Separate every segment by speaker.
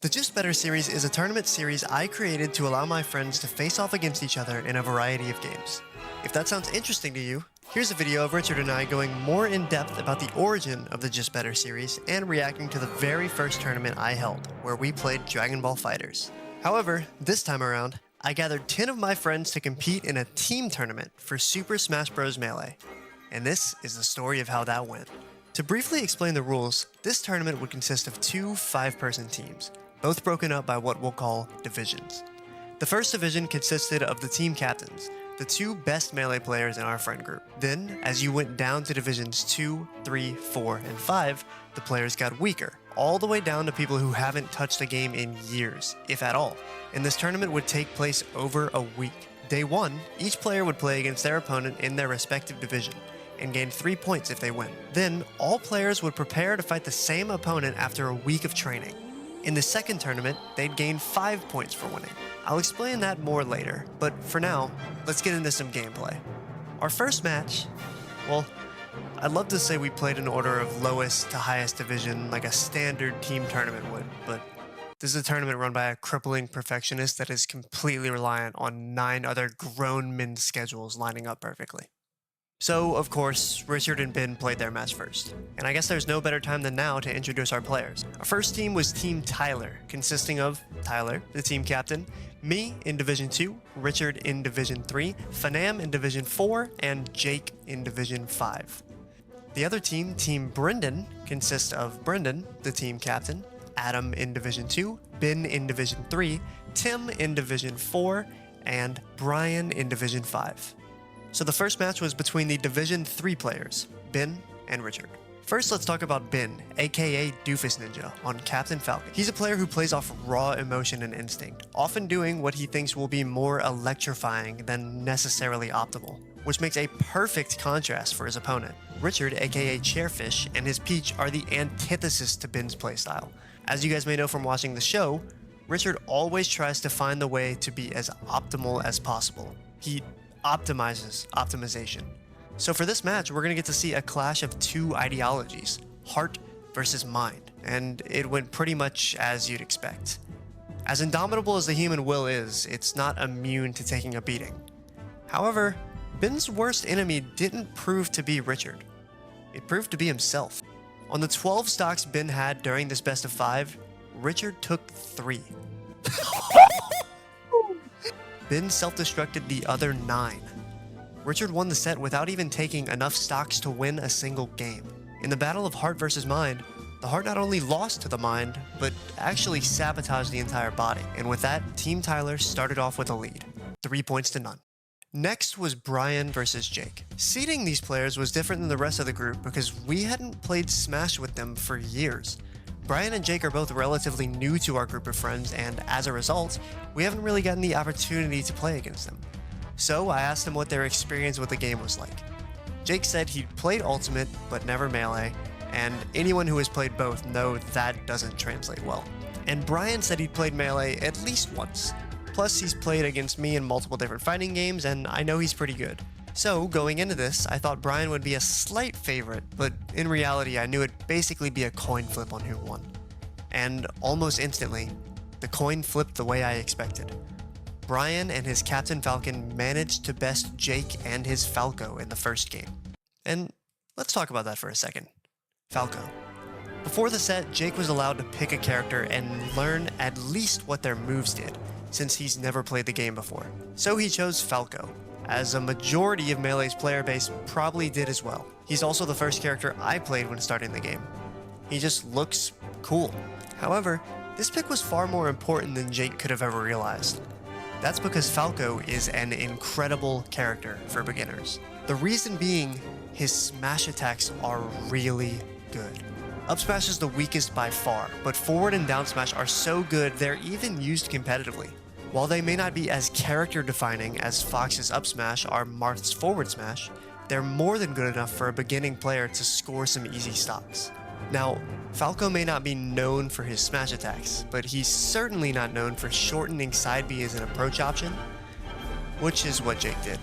Speaker 1: The Just Better series is a tournament series I created to allow my friends to face off against each other in a variety of games. If that sounds interesting to you, here's a video of Richard and I going more in depth about the origin of the Just Better series and reacting to the very first tournament I held, where we played Dragon Ball FighterZ. However, this time around, I gathered 10 of my friends to compete in a team tournament for Super Smash Bros. Melee. And this is the story of how that went. To briefly explain the rules, this tournament would consist of two 5-person teams, both broken up by what we'll call divisions. The first division consisted of the team captains, the two best Melee players in our friend group. Then, as you went down to divisions 2, 3, 4, and 5, the players got weaker, all the way down to people who haven't touched a game in years, if at all. And this tournament would take place over a week. Day 1, each player would play against their opponent in their respective division, and gain 3 points if they win. Then, all players would prepare to fight the same opponent after a week of training. In the second tournament, they'd gain 5 points for winning. I'll explain that more later, but for now, let's get into some gameplay. Our first match, well, I'd love to say we played in order of lowest to highest division like a standard team tournament would, but this is a tournament run by a crippling perfectionist that is completely reliant on 9 other grown men's schedules lining up perfectly. So, of course, Richard and Ben played their match first. And I guess there's no better time than now to introduce our players. Our first team was Team Tyler, consisting of Tyler, the team captain, me in Division 2, Richard in Division 3, Fanam in Division 4, and Jake in Division 5. The other team, Team Brendan, consists of Brendan, the team captain, Adam in Division 2, Ben in Division 3, Tim in Division 4, and Brian in Division 5. So the first match was between the Division 3 players, Ben and Richard. First, let's talk about Ben, aka Doofus Ninja, on Captain Falcon. He's a player who plays off raw emotion and instinct, often doing what he thinks will be more electrifying than necessarily optimal, which makes a perfect contrast for his opponent. Richard, aka Chairfish, and his Peach are the antithesis to Ben's playstyle. As you guys may know from watching the show, Richard always tries to find the way to be as optimal as possible. He optimizes optimization. So for this match, we're going to get to see a clash of two ideologies, heart versus mind, and it went pretty much as you'd expect. As indomitable as the human will is, it's not immune to taking a beating. However, Ben's worst enemy didn't prove to be Richard. It proved to be himself. On the 12 stocks Ben had during this best of 5, Richard took 3. Ben self-destructed the other 9. Richard won the set without even taking enough stocks to win a single game. In the battle of heart versus mind, the heart not only lost to the mind, but actually sabotaged the entire body. And with that, Team Tyler started off with a lead, 3 points to none. Next was Brian versus Jake. Seeding these players was different than the rest of the group because we hadn't played Smash with them for years. Brian and Jake are both relatively new to our group of friends, and as a result, we haven't really gotten the opportunity to play against them. So I asked them what their experience with the game was like. Jake said he'd played Ultimate, but never Melee, and anyone who has played both know that doesn't translate well. And Brian said he'd played Melee at least once. Plus, he's played against me in multiple different fighting games, and I know he's pretty good. So, going into this, I thought Brian would be a slight favorite, but in reality, I knew it'd basically be a coin flip on who won. And almost instantly, the coin flipped the way I expected. Brian and his Captain Falcon managed to best Jake and his Falco in the first game. And let's talk about that for a second. Falco. Before the set, Jake was allowed to pick a character and learn at least what their moves did, since he's never played the game before. So he chose Falco, as a majority of Melee's player base probably did as well. He's also the first character I played when starting the game. He just looks cool. However, this pick was far more important than Jake could have ever realized. That's because Falco is an incredible character for beginners. The reason being, his smash attacks are really good. Up smash is the weakest by far, but forward and down smash are so good they're even used competitively. While they may not be as character-defining as Fox's up smash or Marth's forward smash, they're more than good enough for a beginning player to score some easy stocks. Now, Falco may not be known for his smash attacks, but he's certainly not known for shortening side B as an approach option, which is what Jake did.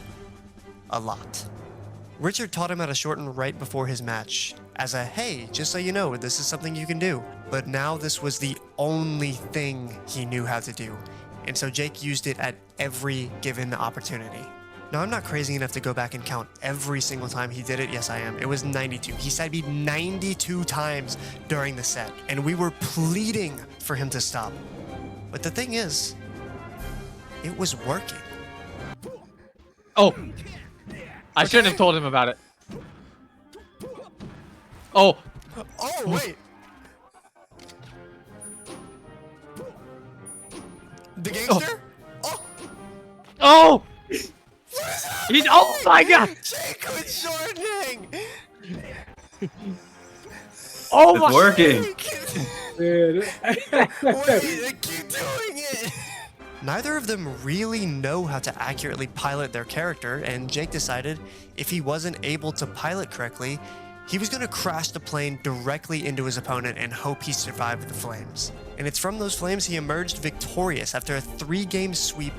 Speaker 1: A lot. Richard taught him how to shorten right before his match, as a hey, just so you know, this is something you can do. But now this was the only thing he knew how to do, and so Jake used it at every given opportunity. Now, I'm not crazy enough to go back and count every single time he did it. Yes, I am. It was 92. He said me 92 times during the set, and we were pleading for him to stop. But the thing is, it was working.
Speaker 2: Oh, I shouldn't have told him about it. Oh.
Speaker 1: Oh, wait. The gangster? Oh.
Speaker 2: Oh. He's. Oh my God.
Speaker 1: Jake was shortening.
Speaker 2: Oh
Speaker 3: It's
Speaker 2: my.
Speaker 3: working.
Speaker 4: Dude.
Speaker 1: Wait, keep doing it. Neither of them really know how to accurately pilot their character, and Jake decided if he wasn't able to pilot correctly, he was going to crash the plane directly into his opponent and hope he survived the flames. And it's from those flames he emerged victorious after a 3-game sweep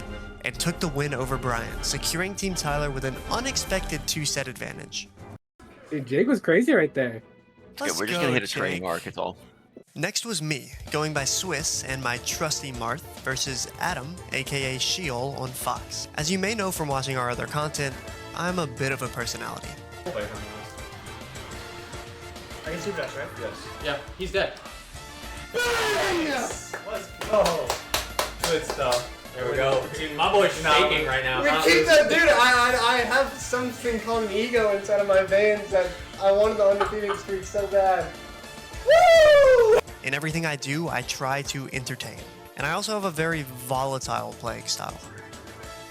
Speaker 1: and took the win over Brian, securing Team Tyler with an unexpected 2-set advantage.
Speaker 4: Dude, Jake was crazy right there.
Speaker 1: Let's
Speaker 5: we're just
Speaker 1: go,
Speaker 5: gonna hit a
Speaker 1: Jake.
Speaker 5: training arc, it's all.
Speaker 1: Next was me, going by Swiss and my trusty Marth versus Adam, aka Sheol, on Fox. As you may know from watching our other content, I'm a bit of a personality.
Speaker 6: I can super dash, right? Yes.
Speaker 2: Yeah, he's dead.
Speaker 6: Let's go. Good stuff. There we go. Dude, my boy's shaking right now.
Speaker 7: Keep that, dude. I have something called an ego inside of my veins that I wanted the undefeated streak so bad. Woo!
Speaker 1: In everything I do, I try to entertain. And I also have a very volatile playing style.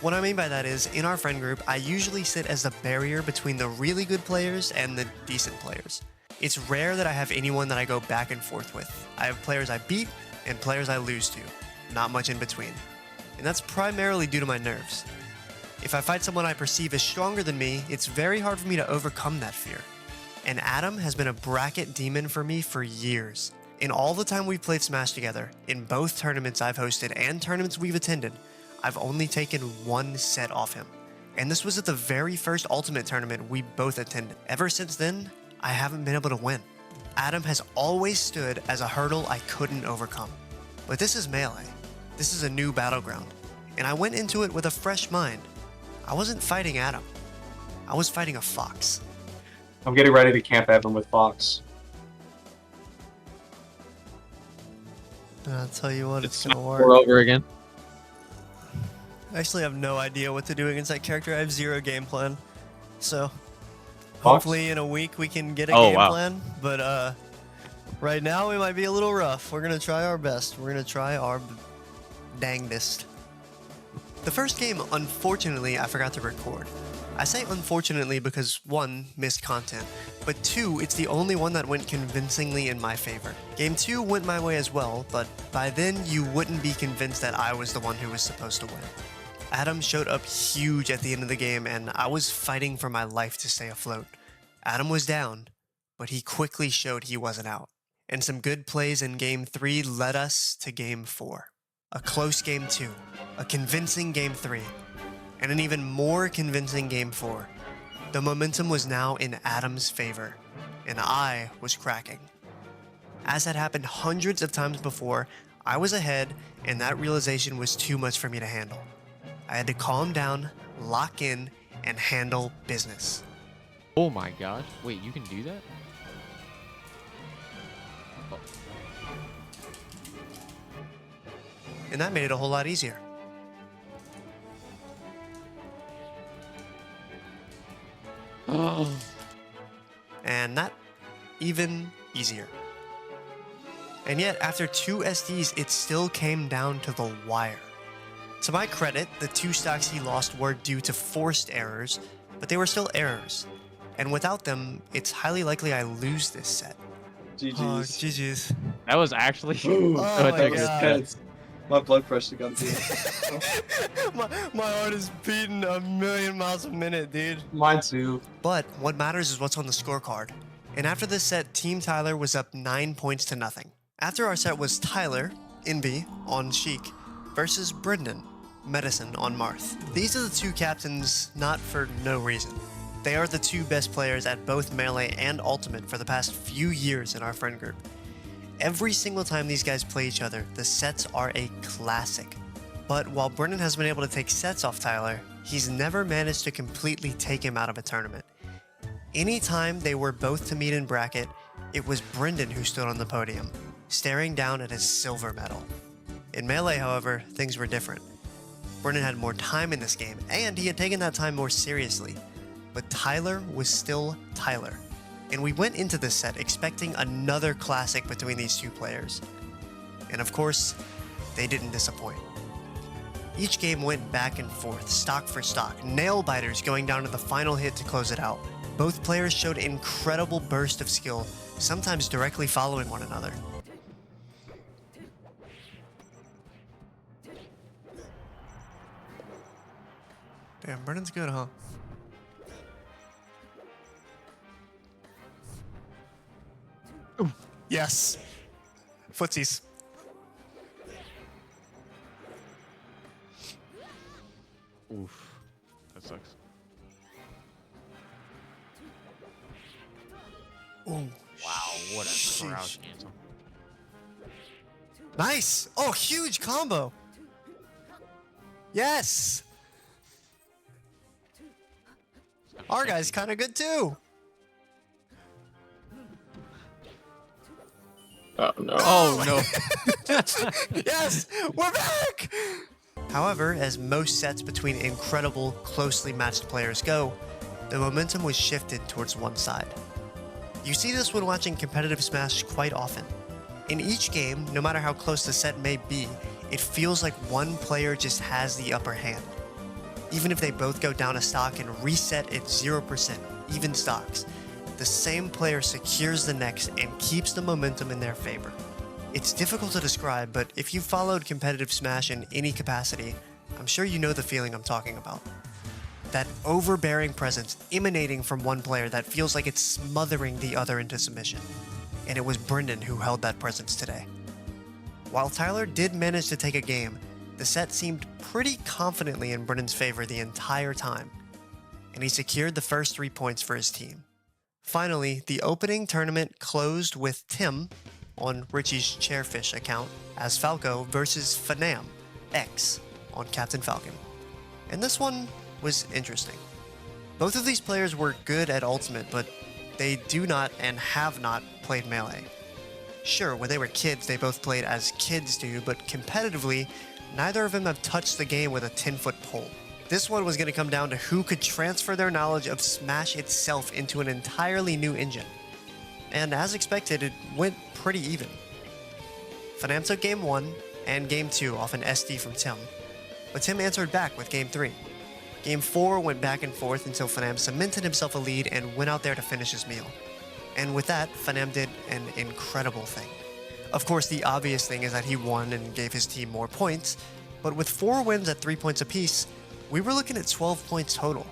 Speaker 1: What I mean by that is, in our friend group, I usually sit as the barrier between the really good players and the decent players. It's rare that I have anyone that I go back and forth with. I have players I beat and players I lose to, not much in between. And that's primarily due to my nerves. If I fight someone I perceive as stronger than me, it's very hard for me to overcome that fear. And Adam has been a bracket demon for me for years. In all the time we've played Smash together, in both tournaments I've hosted and tournaments we've attended, I've only taken 1 set off him. And this was at the very first Ultimate tournament we both attended. Ever since then, I haven't been able to win. Adam has always stood as a hurdle I couldn't overcome. But this is Melee. This is a new battleground. And I went into it with a fresh mind. I wasn't fighting Adam. I was fighting a fox.
Speaker 8: I'm getting ready to camp Evan with Fox.
Speaker 1: I'll tell you what, it's gonna
Speaker 2: We're
Speaker 1: work.
Speaker 2: over again.
Speaker 1: I actually have no idea what to do against that character. I have 0 game plan. So,
Speaker 8: Fox?
Speaker 1: hopefully in a week we can get a game plan. But right now we might be a little rough. We're gonna try our best. We're gonna try our dangdest. The first game, unfortunately, I forgot to record. I say unfortunately because 1, missed content, but 2, it's the only one that went convincingly in my favor. Game 2 went my way as well, but by then you wouldn't be convinced that I was the one who was supposed to win. Adam showed up huge at the end of the game, and I was fighting for my life to stay afloat. Adam was down, but he quickly showed he wasn't out. And some good plays in Game 3 led us to Game 4. A close Game 2, a convincing Game 3, and an even more convincing Game 4. The momentum was now in Adam's favor, and I was cracking. As had happened hundreds of times before, I was ahead, and that realization was too much for me to handle. I had to calm down, lock in, and handle business.
Speaker 2: Oh my gosh. Wait, you can do that?
Speaker 1: And that made it a whole lot easier. And that even easier. And yet, after 2 SDs, it still came down to the wire. To my credit, the 2 stocks he lost were due to forced errors, but they were still errors. And without them, it's highly likely I lose this set.
Speaker 8: GG's.
Speaker 1: Oh, GG's.
Speaker 2: That was actually.
Speaker 8: Ooh,
Speaker 1: Oh my God.
Speaker 8: My blood pressure got to
Speaker 1: my heart is beating 1,000,000 miles a minute, dude.
Speaker 8: Mine too.
Speaker 1: But what matters is what's on the scorecard. And after this set, Team Tyler was up 9 points to nothing. After our set was Tyler, Inby, on Sheik, versus Brendan, Medicine, on Marth. These are the 2 captains, not for no reason. They are the two best players at both Melee and Ultimate for the past few years in our friend group. Every single time these guys play each other, the sets are a classic. But while Brennan has been able to take sets off Tyler, he's never managed to completely take him out of a tournament. Anytime they were both to meet in bracket, it was Brendan who stood on the podium, staring down at his silver medal. In Melee, however, things were different. Brennan had more time in this game, and he had taken that time more seriously. But Tyler was still Tyler, and we went into this set expecting another classic between these two players. And of course, they didn't disappoint. Each game went back and forth, stock for stock, nail-biters going down to the final hit to close it out. Both players showed incredible bursts of skill, sometimes directly following one another. Damn, Brennan's good, huh? Ooh, yes. Footsies.
Speaker 3: Oof. That sucks.
Speaker 1: Ooh.
Speaker 2: Wow, what a
Speaker 1: Sheesh.
Speaker 2: crouch cancel.
Speaker 1: Nice! Oh, huge combo! Yes! Our guy's kind of good too!
Speaker 8: Oh no.
Speaker 2: Oh no.
Speaker 1: Yes! We're back! However, as most sets between incredible, closely matched players go, the momentum was shifted towards one side. You see this when watching competitive Smash quite often. In each game, no matter how close the set may be, it feels like one player just has the upper hand. Even if they both go down a stock and reset at 0%, even stocks, the same player secures the next and keeps the momentum in their favor. It's difficult to describe, but if you've followed competitive Smash in any capacity, I'm sure you know the feeling I'm talking about. That overbearing presence emanating from one player that feels like it's smothering the other into submission. And it was Brendan who held that presence today. While Tyler did manage to take a game, the set seemed pretty confidently in Brendan's favor the entire time, and he secured the first 3 points for his team. Finally, the opening tournament closed with Tim, on Richie's Chairfish account, as Falco versus Fanam X on Captain Falcon. And this one was interesting. Both of these players were good at Ultimate, but they do not and have not played Melee. Sure, when they were kids, they both played as kids do, but competitively, neither of them have touched the game with a 10-foot pole. This one was going to come down to who could transfer their knowledge of Smash itself into an entirely new engine. And as expected, it went pretty even. Fanam took Game 1 and Game 2 off an SD from Tim, but Tim answered back with Game 3. Game 4 went back and forth until Fanam cemented himself a lead and went out there to finish his meal. And with that, Fanam did an incredible thing. Of course, the obvious thing is that he won and gave his team more points, but with 4 wins at 3 points apiece, we were looking at 12 points total,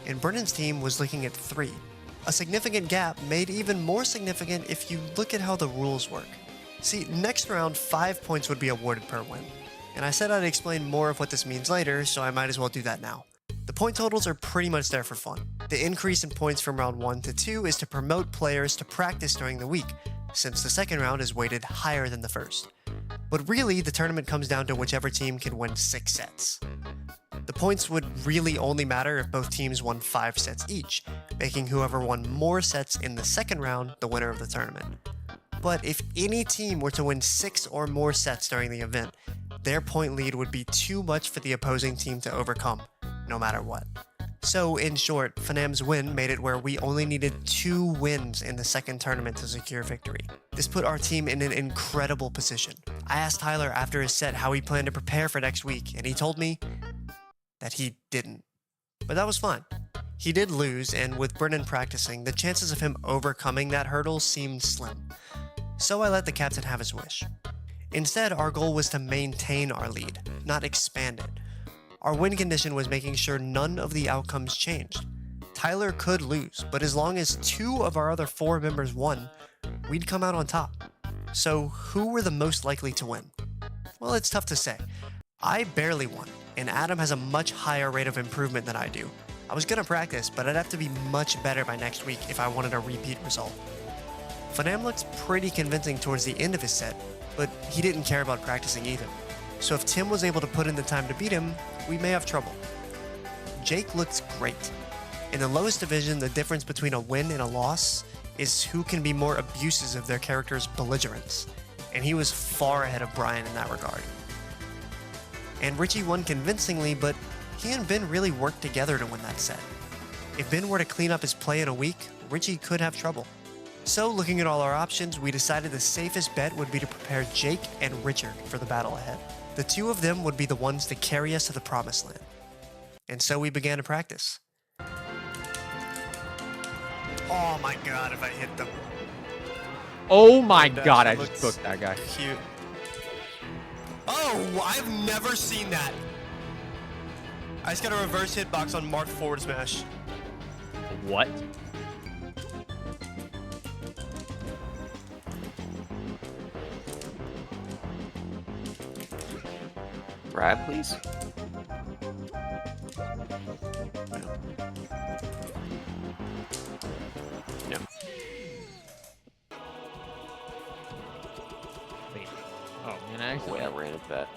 Speaker 1: and Brennan's team was looking at 3. A significant gap made even more significant if you look at how the rules work. See, next round, 5 points would be awarded per win, and I said I'd explain more of what this means later, so I might as well do that now. The point totals are pretty much there for fun. The increase in points from round 1 to 2 is to promote players to practice during the week, since the second round is weighted higher than the first. But really, the tournament comes down to whichever team can win 6 sets. The points would really only matter if both teams won 5 sets each, making whoever won more sets in the second round the winner of the tournament. But if any team were to win 6 or more sets during the event, their point lead would be too much for the opposing team to overcome, no matter what. So, in short, Fanam's win made it where we only needed 2 wins in the second tournament to secure victory. This put our team in an incredible position. I asked Tyler after his set how he planned to prepare for next week, and he told me that he didn't. But that was fine. He did lose, and with Brennan practicing, the chances of him overcoming that hurdle seemed slim. So I let the captain have his wish. Instead, our goal was to maintain our lead, not expand it. Our win condition was making sure none of the outcomes changed. Tyler could lose, but as long as 2 of our other 4 members won, we'd come out on top. So who were the most likely to win? Well, it's tough to say. I barely won, and Adam has a much higher rate of improvement than I do. I was gonna practice, but I'd have to be much better by next week if I wanted a repeat result. Fanam looked pretty convincing towards the end of his set, but he didn't care about practicing either. So if Tim was able to put in the time to beat him, we may have trouble. Jake looked great. In the lowest division, the difference between a win and a loss is who can be more abuses of their character's belligerence, and he was far ahead of Brian in that regard. And Richie won convincingly, but he and Ben really worked together to win that set. If Ben were to clean up his play in a week, Richie could have trouble. So looking at all our options, we decided the safest bet would be to prepare Jake and Richard for the battle ahead. The two of them would be the ones to carry us to the promised land. And so we began to practice. Oh my god, if I hit them.
Speaker 2: Oh my
Speaker 1: That
Speaker 2: god, I
Speaker 1: actually
Speaker 2: just
Speaker 1: looks
Speaker 2: cooked that guy.
Speaker 1: Cute. Oh, I've never seen that. I just got a reverse hitbox on Mark forward smash.
Speaker 2: What?
Speaker 5: Grab, please. No.
Speaker 2: Wait. Oh, man, I actually.
Speaker 5: Wait, I ran into that.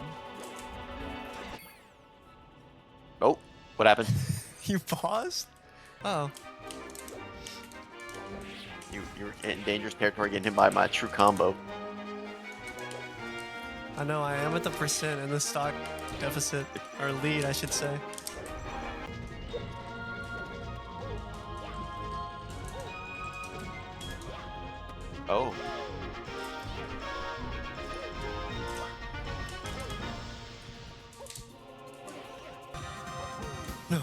Speaker 5: Oh, what happened?
Speaker 1: You paused? Oh.
Speaker 5: You're in dangerous territory getting hit by my true combo.
Speaker 1: I know, I am at the percent in the stock deficit, or lead, I should say.
Speaker 5: Oh.
Speaker 1: No.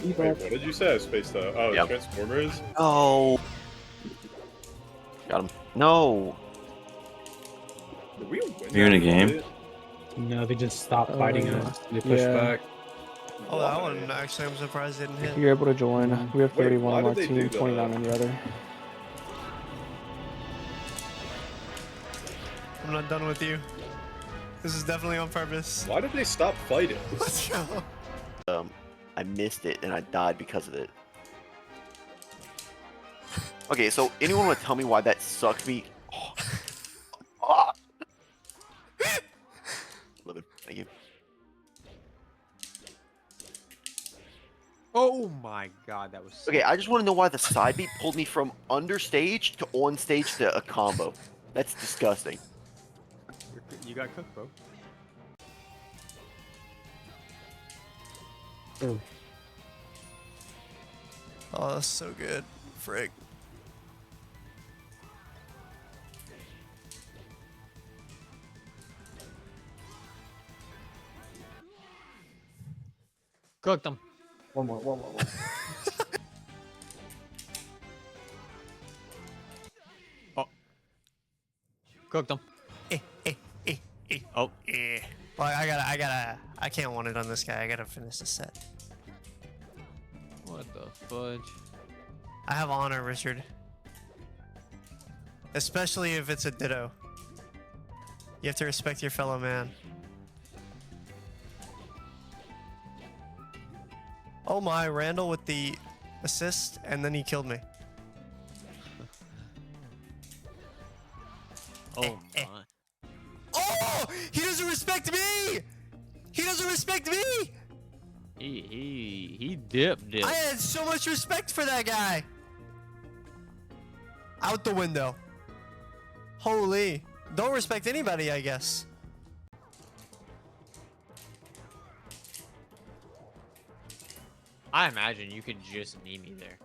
Speaker 3: Wait, what did you say? I spaced out. Oh,
Speaker 5: Yep.
Speaker 3: Transformers?
Speaker 5: Oh. Got him. No.
Speaker 3: Did we win
Speaker 8: You're in
Speaker 3: that
Speaker 8: a game?
Speaker 3: fight?
Speaker 4: No, they just stopped fighting us. They pushed
Speaker 9: Yeah.
Speaker 4: back.
Speaker 1: Oh, that one, actually, I'm surprised it didn't hit.
Speaker 9: You're able to join. We have
Speaker 3: Wait,
Speaker 9: 31
Speaker 3: why
Speaker 9: on our
Speaker 3: did they do
Speaker 9: team,
Speaker 3: that?
Speaker 9: 29 on the other.
Speaker 1: I'm not done with you. This is definitely on purpose.
Speaker 3: Why did they stop fighting?
Speaker 1: Let's go.
Speaker 5: I missed it and I died because of it. Okay, so anyone want to tell me why that sucked me? Oh. Ah. Living. Thank you.
Speaker 2: Oh my god, that was.
Speaker 5: Okay, I just want to know why the side beat pulled me from under stage to on stage to a combo. That's disgusting.
Speaker 2: You got cooked, bro.
Speaker 1: Oh, that's so good. Frick.
Speaker 2: Cooked him.
Speaker 9: One more.
Speaker 2: Cooked him. Oh.
Speaker 1: Well, I can't want it on this guy. I gotta finish the set.
Speaker 2: What the fudge?
Speaker 1: I have honor, Richard. Especially if it's a ditto. You have to respect your fellow man. Oh my, Randall with the assist, and then he killed me.
Speaker 2: Oh my.
Speaker 1: Oh! He doesn't respect me! He doesn't respect me!
Speaker 2: He dipped.
Speaker 1: I had so much respect for that guy. Out the window. Holy. Don't respect anybody, I guess.
Speaker 2: I imagine you could just knee me there.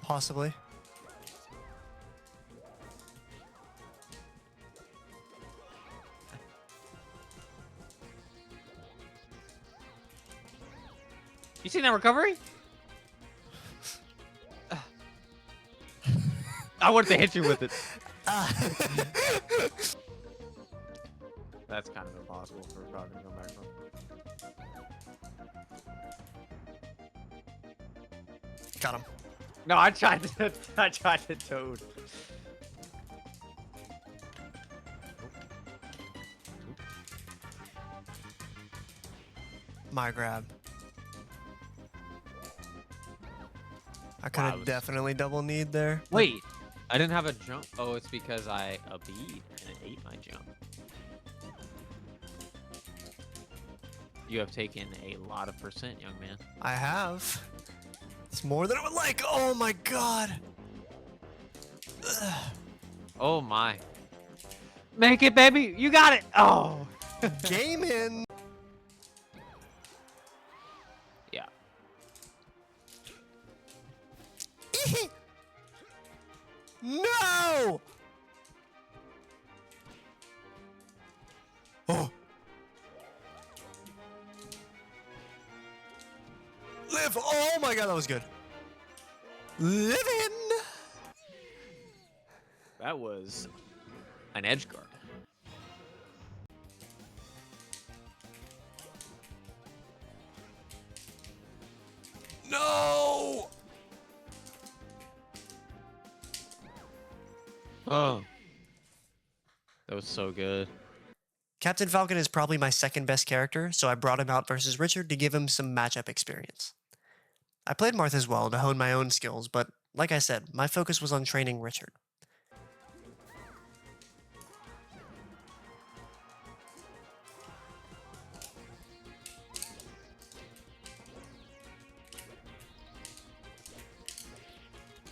Speaker 1: Possibly.
Speaker 2: You seen that recovery? I wanted to hit you with it. That's kind of impossible for Falcon to come back from.
Speaker 1: Got him.
Speaker 2: No, I tried to. I tried to toad.
Speaker 1: My grab. I could
Speaker 2: Wow,
Speaker 1: have definitely double kneed there.
Speaker 2: Wait, I didn't have a jump. Oh, it's because I beat and it ate my jump. You have taken a lot of percent, young man.
Speaker 1: I have. It's more than I would like. Oh my god. Ugh.
Speaker 2: Oh my. Make it, baby. You got it. Oh.
Speaker 1: Game in.
Speaker 2: Yeah.
Speaker 1: No! Oh. Live. Oh my god, that was good. Living.
Speaker 2: That was an edge guard.
Speaker 1: No!
Speaker 2: Oh. That was so good.
Speaker 1: Captain Falcon is probably my second best character, so I brought him out versus Richard to give him some matchup experience. I played Marth as well to hone my own skills, but like I said, my focus was on training Richard.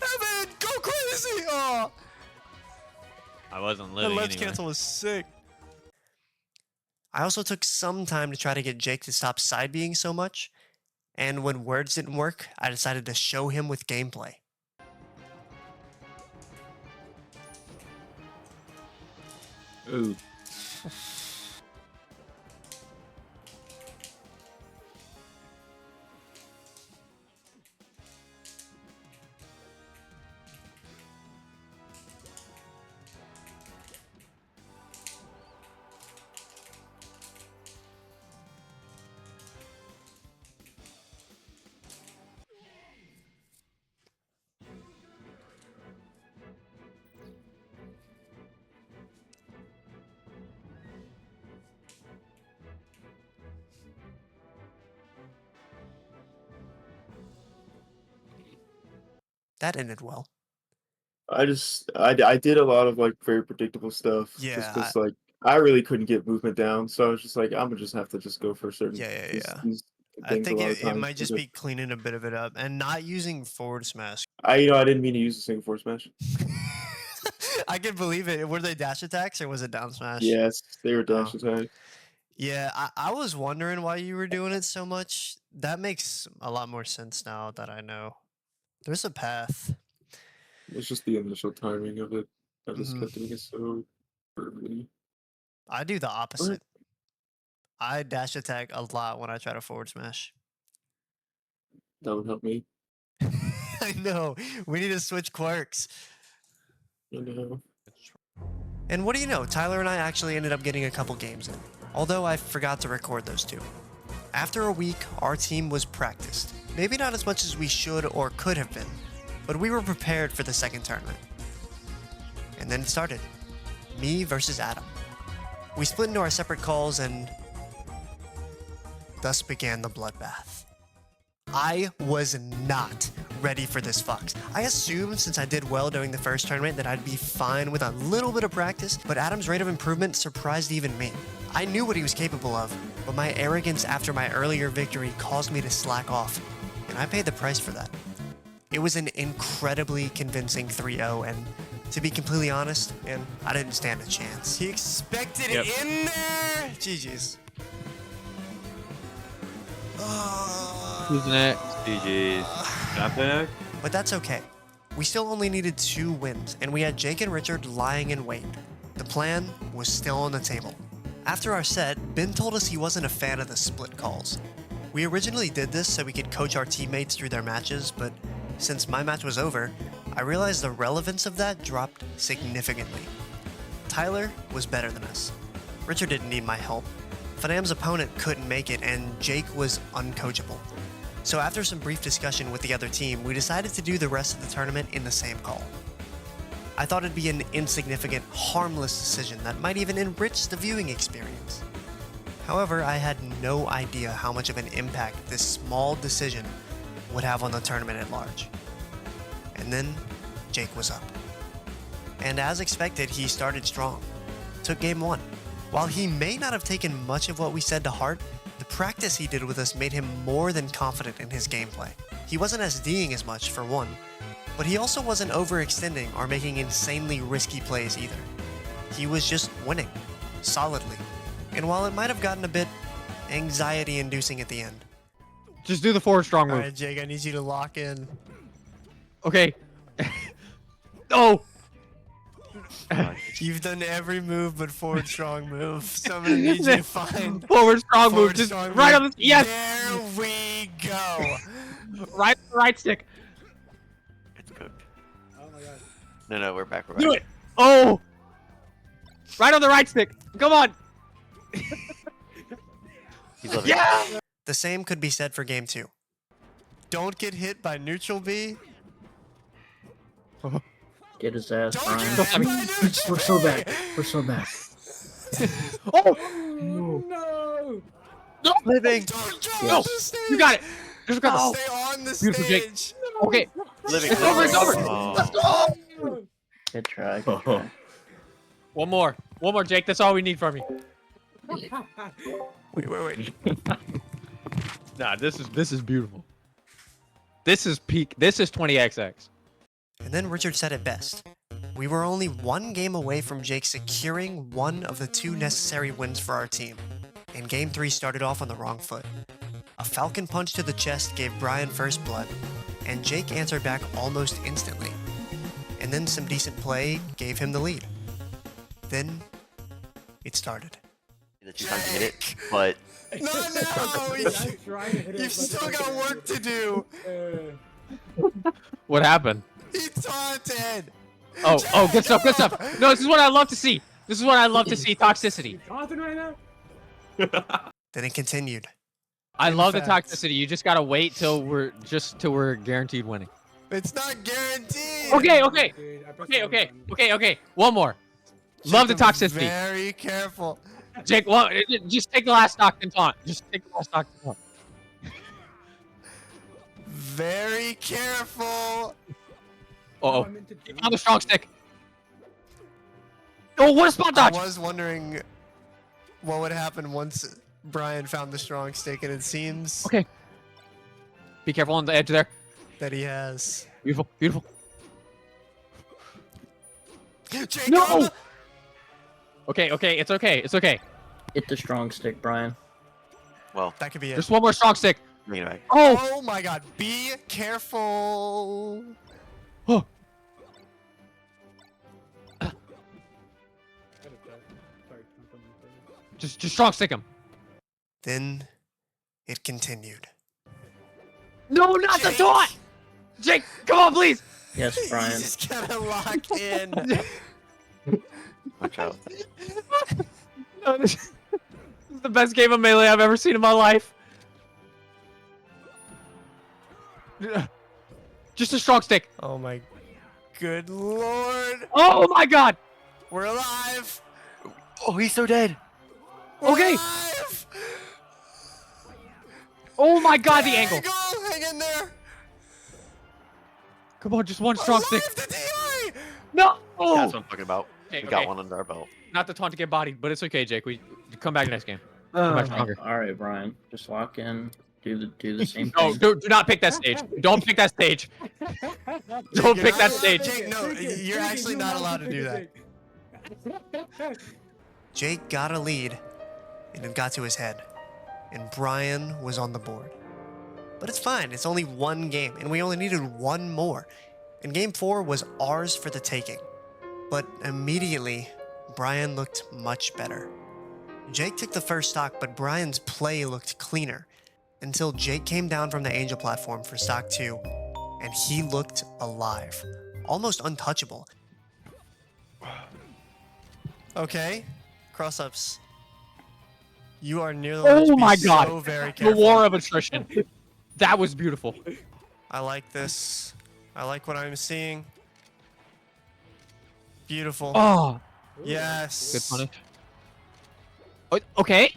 Speaker 1: Evan, go crazy! Oh,
Speaker 2: I wasn't
Speaker 1: the
Speaker 2: living
Speaker 1: let's
Speaker 2: anyway.
Speaker 1: cancel was sick. I also took some time to try to get Jake to stop side being so much, and when words didn't work, I decided to show him with gameplay.
Speaker 8: Ooh.
Speaker 1: That ended well.
Speaker 8: I did a lot of like very predictable stuff.
Speaker 1: Yeah,
Speaker 8: Just because like I really couldn't get movement down, so I was just like, I'm gonna just have to just go for certain these
Speaker 1: I
Speaker 8: things a
Speaker 1: think
Speaker 8: lot
Speaker 1: it
Speaker 8: of times.
Speaker 1: might just be cleaning a bit of it up and not using forward smash.
Speaker 8: I didn't mean to use a single forward smash.
Speaker 1: I can believe it. Were they dash attacks or was it down smash?
Speaker 8: Yes, they were dash
Speaker 1: Oh.
Speaker 8: attack.
Speaker 1: Yeah, I was wondering why you were doing it so much. That makes a lot more sense now that I know. There's a path.
Speaker 8: It's just the initial timing of it. I just
Speaker 1: Mhm.
Speaker 8: kept doing it so early.
Speaker 1: I do the opposite. I dash attack a lot when I try to forward smash.
Speaker 8: That would help me.
Speaker 1: I know. We need to switch quirks.
Speaker 8: You know.
Speaker 1: And what do you know? Tyler and I actually ended up getting a couple games in, although I forgot to record those two. After a week, our team was practiced. Maybe not as much as we should or could have been, but we were prepared for the second tournament. And then it started. Me versus Adam. We split into our separate calls and thus began the bloodbath. I was not ready for this fox. I assumed since I did well during the first tournament that I'd be fine with a little bit of practice, but Adam's rate of improvement surprised even me. I knew what he was capable of, but my arrogance after my earlier victory caused me to slack off, and I paid the price for that. It was an incredibly convincing 3-0, and to be completely honest, man, I didn't stand a chance. He expected it in there! GG's.
Speaker 2: Who's next?
Speaker 9: GG's. Not back?
Speaker 1: But that's okay. We still only needed 2 wins, and we had Jake and Richard lying in wait. The plan was still on the table. After our set, Ben told us he wasn't a fan of the split calls. We originally did this so we could coach our teammates through their matches, but since my match was over, I realized the relevance of that dropped significantly. Tyler was better than us. Richard didn't need my help. Fanam's opponent couldn't make it, and Jake was uncoachable. So after some brief discussion with the other team, we decided to do the rest of the tournament in the same call. I thought it'd be an insignificant, harmless decision that might even enrich the viewing experience. However, I had no idea how much of an impact this small decision would have on the tournament at large. And then, Jake was up. And as expected, he started strong. Took game 1. While he may not have taken much of what we said to heart, the practice he did with us made him more than confident in his gameplay. He wasn't SDing as much, for one, but he also wasn't overextending or making insanely risky plays either. He was just winning, solidly. And while it might have gotten a bit anxiety-inducing at the end.
Speaker 2: Just do the forward strong move.
Speaker 1: Alright, Jake, I need you to lock in.
Speaker 2: Okay. Oh!
Speaker 1: You've done every move but forward strong move. So I'm gonna need you to find
Speaker 2: Forward strong
Speaker 1: forward
Speaker 2: move. Just
Speaker 1: strong
Speaker 2: right
Speaker 1: move.
Speaker 2: on the. Yes!
Speaker 1: There we go.
Speaker 2: Right stick.
Speaker 5: It's cooked.
Speaker 4: Oh my god.
Speaker 5: No, we're back.
Speaker 2: Do it! Oh! Right on the right stick. Come on!
Speaker 5: He's loving
Speaker 2: Yeah!
Speaker 1: The same could be said for game 2. Don't get hit by neutral B.
Speaker 10: Get his ass,
Speaker 1: Don't
Speaker 10: Brian.
Speaker 1: get hit by neutral
Speaker 10: We're so
Speaker 1: B.
Speaker 10: back. We're so back.
Speaker 2: Oh!
Speaker 4: No!
Speaker 2: No!
Speaker 1: Living. Don't jump
Speaker 2: No!
Speaker 1: the stage.
Speaker 2: You got it! Just got
Speaker 1: Stay on the
Speaker 2: Beautiful, Jake.
Speaker 1: stage.
Speaker 2: Okay.
Speaker 5: Living.
Speaker 2: It's over, it's over.
Speaker 5: Oh.
Speaker 2: Let's go!
Speaker 10: Good try. Good try.
Speaker 2: One more, Jake. That's all we need from you.
Speaker 1: Wait.
Speaker 2: Nah, this is beautiful. This is peak. This is 20XX.
Speaker 1: And then Richard said it best. We were only one game away from Jake securing one of the 2 necessary wins for our team. And game 3 started off on the wrong foot. A falcon punch to the chest gave Brian first blood, and Jake answered back almost instantly. And then some decent play gave him the lead. Then it started.
Speaker 5: That you time to hit it, but
Speaker 1: No!
Speaker 4: I'm trying to hit it,
Speaker 1: You've
Speaker 4: but
Speaker 1: still
Speaker 4: it's
Speaker 1: got
Speaker 4: okay.
Speaker 1: work to do!
Speaker 2: What happened?
Speaker 1: He taunted!
Speaker 2: Oh, good stuff, good stuff. No, this is what I love to see. This is what I love to see. Toxicity.
Speaker 4: You taunting right now?
Speaker 1: Then it continued.
Speaker 2: I love the
Speaker 1: fact.
Speaker 2: toxicity. You just gotta wait till we're guaranteed winning.
Speaker 1: It's not guaranteed!
Speaker 2: Okay.
Speaker 4: Dude, I pressed the wrong button.
Speaker 2: Okay. One more. Love the
Speaker 1: Jake, I'm
Speaker 2: toxicity.
Speaker 1: Very careful.
Speaker 2: Jake, well, just take the last stock and taunt. Just take the last stock and taunt.
Speaker 1: Very careful.
Speaker 2: Uh-oh.
Speaker 4: I'm into
Speaker 2: He found the strong stick. Oh, what a spot
Speaker 1: I
Speaker 2: dodge!
Speaker 1: was wondering what would happen once Brian found the strong stick, and it seems
Speaker 2: Okay. Be careful on the edge there.
Speaker 1: that he has.
Speaker 2: Beautiful, beautiful.
Speaker 1: Jacob!
Speaker 2: No! Okay, it's okay.
Speaker 10: Hit the strong stick, Brian.
Speaker 5: well,
Speaker 1: That could be it.
Speaker 2: Just one more strong stick.
Speaker 5: bring it back.
Speaker 2: Oh!
Speaker 1: Oh my god, be careful.
Speaker 2: Oh! Just strong stick him.
Speaker 1: Then it continued.
Speaker 2: No, not the taunt! Jake, come on, please!
Speaker 10: Yes, Brian.
Speaker 1: He's gotta lock in.
Speaker 5: Watch out.
Speaker 2: No, this is the best game of Melee I've ever seen in my life. Just a strong stick.
Speaker 1: Oh my good lord.
Speaker 2: Oh my god!
Speaker 1: We're alive.
Speaker 5: Oh, he's so dead.
Speaker 1: We're
Speaker 2: Okay.
Speaker 1: alive.
Speaker 2: Oh my god, the
Speaker 1: There
Speaker 2: angle!
Speaker 1: you go. Hang in there.
Speaker 2: Come on, just one strong stick.
Speaker 1: Alive to DI.
Speaker 2: No!
Speaker 5: That's
Speaker 2: Oh!
Speaker 5: what I'm talking about.
Speaker 2: Okay,
Speaker 5: We got
Speaker 2: okay.
Speaker 5: one under our belt.
Speaker 2: Not the taunt to get bodied, but it's okay, Jake. We come back next game. Come back stronger.
Speaker 10: All right, Brian. Just lock in. Do the same
Speaker 2: No,
Speaker 10: thing.
Speaker 2: do not pick that stage. Don't pick that stage. Don't pick that stage.
Speaker 1: Jake, no, you're actually not allowed to do that. Jake got a lead, and it got to his head, and Brian was on the board. But it's fine, it's only one game, and we only needed one more. And game 4 was ours for the taking. But immediately, Brian looked much better. Jake took the first stock, but Brian's play looked cleaner, until Jake came down from the Angel platform for stock 2, and he looked alive, almost untouchable. Okay, cross-ups. You are near the ledge.
Speaker 2: Oh
Speaker 1: Be
Speaker 2: my
Speaker 1: so
Speaker 2: god.
Speaker 1: very
Speaker 2: The
Speaker 1: careful.
Speaker 2: war of attrition. That was beautiful.
Speaker 1: I like this. I like what I'm seeing. Beautiful.
Speaker 2: Oh,
Speaker 1: Yes.
Speaker 2: good punish. Oh, okay.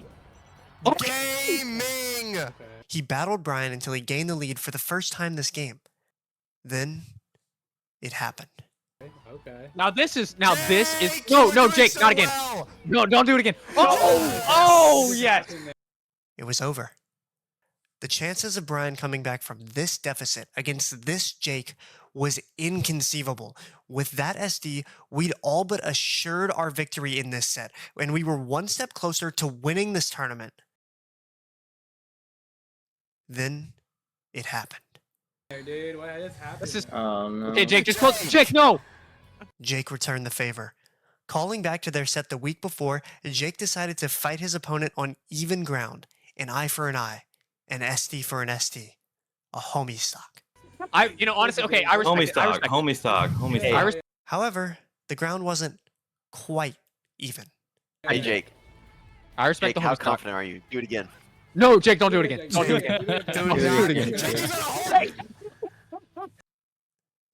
Speaker 1: Gaming! He battled Brian until he gained the lead for the first time this game. Then, it happened.
Speaker 4: Okay.
Speaker 2: Now this is
Speaker 1: Jake,
Speaker 2: no,
Speaker 1: you were
Speaker 2: no,
Speaker 1: doing
Speaker 2: Jake,
Speaker 1: so
Speaker 2: not again.
Speaker 1: well.
Speaker 2: No, don't do it again. Oh, yes.
Speaker 1: It was over. The chances of Brian coming back from this deficit against this Jake was inconceivable. With that SD, we'd all but assured our victory in this set, and we were one step closer to winning this tournament. Then, it happened.
Speaker 4: Hey, dude, what just happened?
Speaker 2: This is
Speaker 10: Oh no.
Speaker 2: okay, Jake. Just close. Jake, no.
Speaker 1: Jake returned the favor. Calling back to their set the week before, Jake decided to fight his opponent on even ground, an eye for an eye, an SD for an SD, a homie stock.
Speaker 2: Honestly, okay, I respect
Speaker 9: Homie
Speaker 2: it.
Speaker 9: stock. Homie stock. Homie
Speaker 2: Hey,
Speaker 9: stock.
Speaker 1: However, the ground wasn't quite even.
Speaker 5: Hey, Jake.
Speaker 2: I respect
Speaker 5: Jake,
Speaker 2: the
Speaker 5: how
Speaker 2: homie stock.
Speaker 5: confident are you? Do it again.
Speaker 2: No, Jake, don't do it again. Don't do it again.
Speaker 1: Don't
Speaker 2: do it again.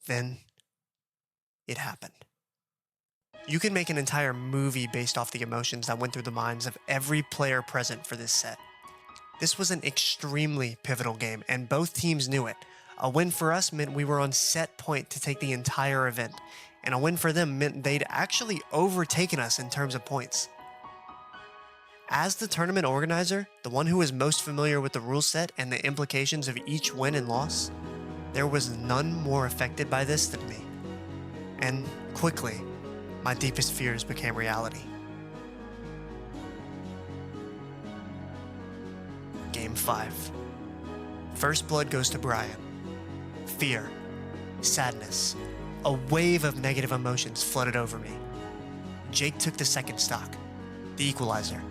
Speaker 1: Then, it happened. You can make an entire movie based off the emotions that went through the minds of every player present for this set. This was an extremely pivotal game, and both teams knew it. A win for us meant we were on set point to take the entire event, and a win for them meant they'd actually overtaken us in terms of points. As the tournament organizer, the one who was most familiar with the rule set and the implications of each win and loss, there was none more affected by this than me. And quickly, my deepest fears became reality. Game 5. First blood goes to Brian. Fear, sadness, a wave of negative emotions flooded over me. Jake took the second stock, the equalizer,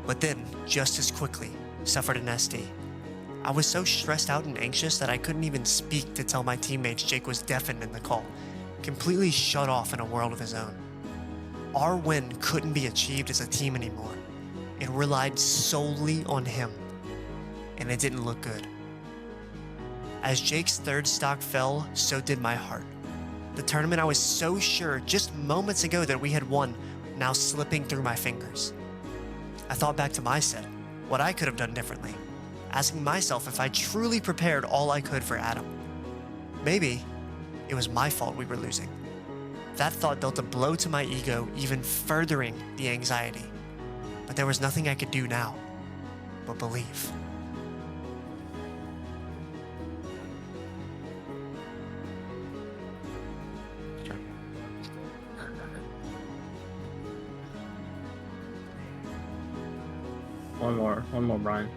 Speaker 1: but then, just as quickly, suffered an SD. I was so stressed out and anxious that I couldn't even speak to tell my teammates Jake was deafened in the call, completely shut off in a world of his own. Our win couldn't be achieved as a team anymore. It relied solely on him, and it didn't look good. As Jake's third stock fell, so did my heart. The tournament I was so sure just moments ago that we had won, now slipping through my fingers. I thought back to my set, what I could have done differently, asking myself if I truly prepared all I could for Adam. Maybe it was my fault we were losing. That thought dealt a blow to my ego, even furthering the anxiety. But there was nothing I could do now but believe.
Speaker 10: One more, Brian.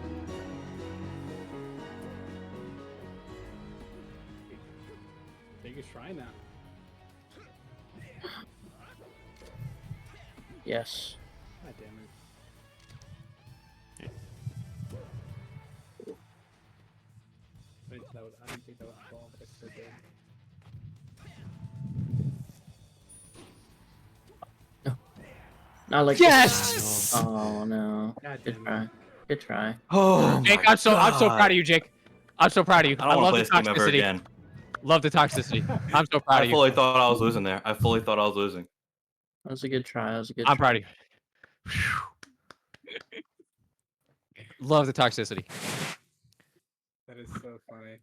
Speaker 4: Take a try now.
Speaker 10: Yes.
Speaker 4: God damn it. I didn't think that was ball, but it's so good.
Speaker 10: Not like
Speaker 2: Yes!
Speaker 10: Oh no.
Speaker 4: God
Speaker 10: Good
Speaker 4: damn
Speaker 10: try.
Speaker 4: it.
Speaker 10: Good try.
Speaker 9: Oh,
Speaker 2: Jake,
Speaker 9: my
Speaker 2: I'm so proud of you, Jake. I'm so proud of you.
Speaker 9: I don't
Speaker 2: love
Speaker 9: want
Speaker 2: the
Speaker 9: to play this game ever
Speaker 2: toxicity.
Speaker 9: again.
Speaker 2: Love the toxicity. I'm so proud
Speaker 9: I
Speaker 2: of you.
Speaker 9: fully thought I was losing there. I fully thought I was losing.
Speaker 10: That was a good try. That was a good
Speaker 2: I'm
Speaker 10: try.
Speaker 2: proud of you. Love the toxicity.
Speaker 4: That is so funny.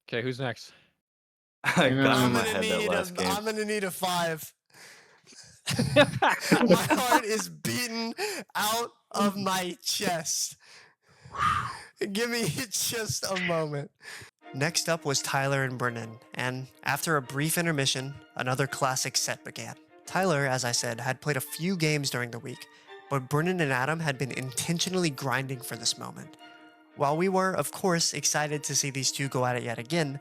Speaker 2: Okay, who's next?
Speaker 9: I got in
Speaker 1: I'm
Speaker 9: my
Speaker 1: gonna
Speaker 9: head that last game.
Speaker 1: I'm gonna need a 5. My heart is beaten out of my chest. Give me just a moment. Next up was Tyler and Brennan, and after a brief intermission, another classic set began. Tyler, as I said, had played a few games during the week, but Brennan and Adam had been intentionally grinding for this moment. While we were, of course, excited to see these two go at it yet again,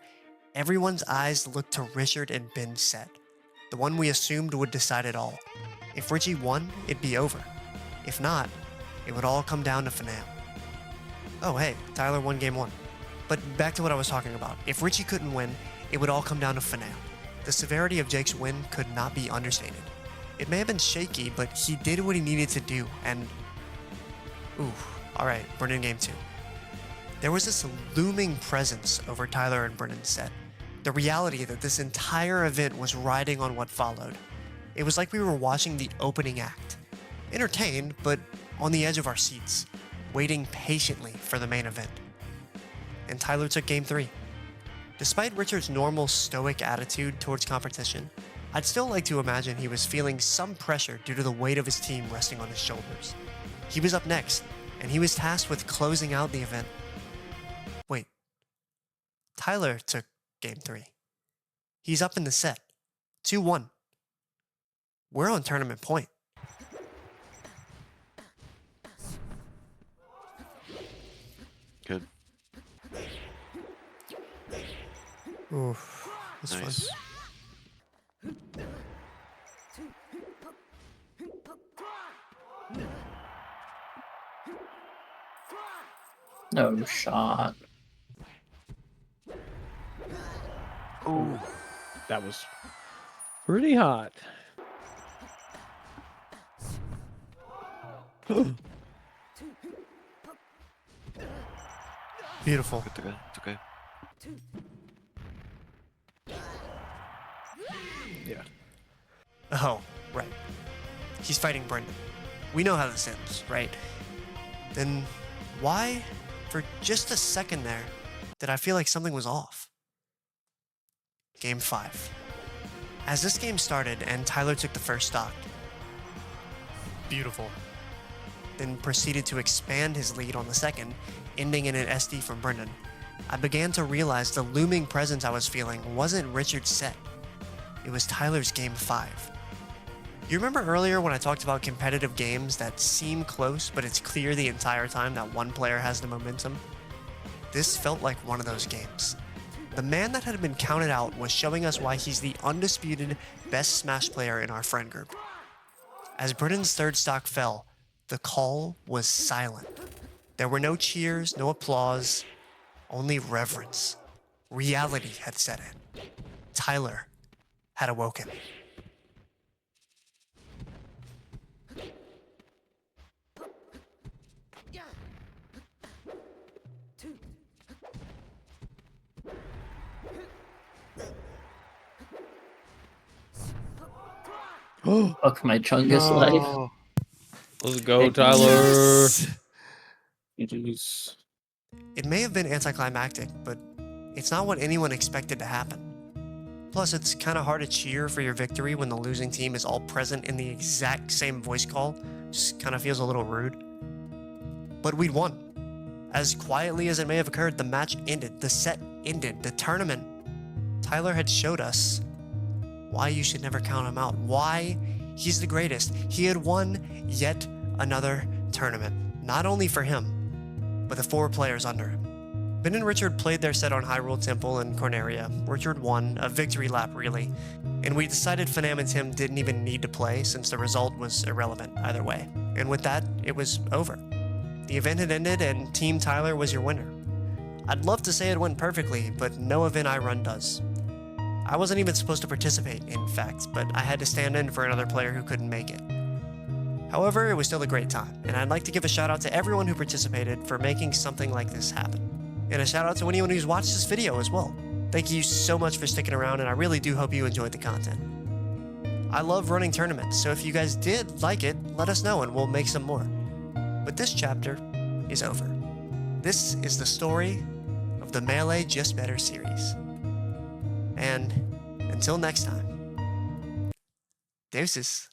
Speaker 1: everyone's eyes looked to Richard and Ben's set, the one we assumed would decide it all. If Richie won, it'd be over. If not, it would all come down to finale. Oh hey, Tyler won game 1. But back to what I was talking about. If Richie couldn't win, it would all come down to finale. The severity of Jake's win could not be understated. It may have been shaky, but he did what he needed to do, and... Ooh, alright, Brennan game 2. There was this looming presence over Tyler and Brennan's set. The reality that this entire event was riding on what followed. It was like we were watching the opening act. Entertained, but on the edge of our seats, waiting patiently for the main event. And Tyler took game 3. Despite Richard's normal stoic attitude towards competition, I'd still like to imagine he was feeling some pressure due to the weight of his team resting on his shoulders. He was up next, and he was tasked with closing out the event. Wait. Tyler took game 3. He's up in the set. 2-1. We're on tournament point.
Speaker 5: Good.
Speaker 1: Ooh, that's
Speaker 5: Nice.
Speaker 1: fun.
Speaker 10: No shot.
Speaker 5: Ooh.
Speaker 2: That was pretty hot.
Speaker 1: Beautiful.
Speaker 5: It's okay. It's okay.
Speaker 2: Yeah.
Speaker 1: Oh, right. He's fighting Brendan. We know how this ends, right? Then why, for just a second there, did I feel like something was off? Game 5. As this game started and Tyler took the first stock, beautiful, then proceeded to expand his lead on the second, ending in an SD from Brendan, I began to realize the looming presence I was feeling wasn't Richard's set. It was Tyler's game 5. You remember earlier when I talked about competitive games that seem close, but it's clear the entire time that one player has the momentum? This felt like one of those games. The man that had been counted out was showing us why he's the undisputed best Smash player in our friend group. As Brendan's third stock fell, the call was silent. There were no cheers, no applause, only reverence. Reality had set in. Tyler had awoken.
Speaker 10: Fuck my Chungus life.
Speaker 2: Let's go, Tyler.
Speaker 10: GG's.
Speaker 1: It may have been anticlimactic, but it's not what anyone expected to happen. Plus, it's kind of hard to cheer for your victory when the losing team is all present in the exact same voice call. Just kind of feels a little rude. But we'd won. As quietly as it may have occurred, the match ended, the set ended, the tournament. Tyler had showed us why you should never count him out, why he's the greatest. He had won yet another tournament, not only for him, but the 4 players under him. Ben and Richard played their set on Hyrule Temple and Corneria. Richard won, a victory lap really, and we decided Fanam and Tim didn't even need to play since the result was irrelevant either way. And with that, it was over. The event had ended and Team Tyler was your winner. I'd love to say it went perfectly, but no event I run does. I wasn't even supposed to participate, in fact, but I had to stand in for another player who couldn't make it. However, it was still a great time, and I'd like to give a shout out to everyone who participated for making something like this happen. And a shout out to anyone who's watched this video as well. Thank you so much for sticking around, and I really do hope you enjoyed the content. I love running tournaments, so if you guys did like it, let us know and we'll make some more. But this chapter is over. This is the story of the Melee Just Better series. And until next time, deuces.